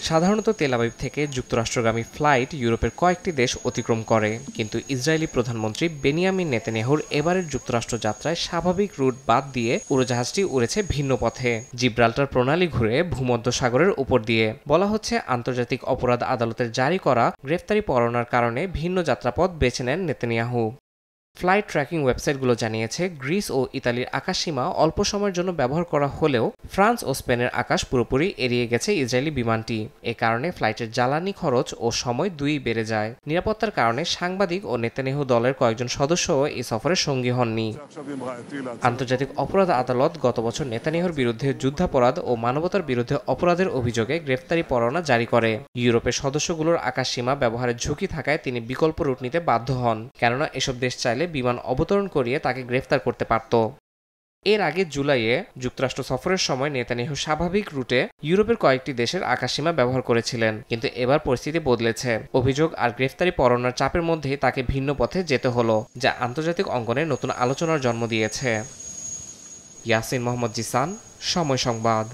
সাধারণত Tel Aviv থেকে যুক্তরাষ্ট্রগামী flight ইউরোপের কয়েকটি দেশ অতিক্রম করে, কিন্তু ইসরায়েলি প্রধানমন্ত্রী বেনিয়ামিন নেতানিয়াহুর এবারের যুক্তরাষ্ট্র যাত্রায় স্বাভাবিক রুট বাদ দিয়ে উড়োজাহাজটি উড়েছে ভিন্ন পথে, জিব্রাল্টার প্রণালী ঘুরে ভূমধ্যসাগরের উপর দিয়ে। বলা হচ্ছে, আন্তর্জাতিক অপরাধ আদালতের জারি করা গ্রেফতারি পরোয়ানার কারণে ভিন্ন যাত্রাপথ বেছে নেন নেতানিয়াহু। ফ্লাইট ট্র্যাকিং ওয়েবসাইটগুলো জানিয়েছে, গ্রিস ও ইতালির আকাশসীমা অল্প সময়ের জন্য ব্যবহার করা হলেও ফ্রান্স ও স্পেনের আকাশ পুরোপুরি এড়িয়ে গেছে ইসরায়েলি বিমানটি। এ কারণে ফ্লাইটের জ্বালানি খরচ ও সময় দুই বেড়ে যায়। নিরাপত্তার কারণে সাংবাদিক ও নেতানিয়াহু দলের কয়েকজন সদস্যও এই সফরের সঙ্গী হননি। আন্তর্জাতিক অপরাধ আদালত গত বছর নেতানিয়াহুর বিরুদ্ধে যুদ্ধাপরাধ ও মানবতার বিরুদ্ধে অপরাধের অভিযোগে গ্রেফতারি পরোয়ানা জারি করে। ইউরোপের সদস্যগুলোর আকাশসীমা ব্যবহারের ঝুঁকি থাকায় তিনি বিকল্প রুট নিতে বাধ্য হন, কেননা এসব দেশ চাইলে বিমান অবতরণ করিয়ে তাকে গ্রেফতার করতে পারত। এর আগে জুলাইয়ে যুক্তরাষ্ট্র সফরের সময় নেতানিয়াহু স্বাভাবিক রুটে ইউরোপের কয়েকটি দেশের আকাশসীমা ব্যবহার করেছিলেন, কিন্তু এবার পরিস্থিতি বদলেছে। অভিযোগ আর গ্রেফতারি পরোয়ানার চাপের মধ্যেই তাকে ভিন্ন পথে যেতে হলো, যা আন্তর্জাতিক অঙ্গনে নতুন আলোচনার জন্ম দিয়েছে। ইয়াসিন মোহাম্মদ জিসান, সময় সংবাদ।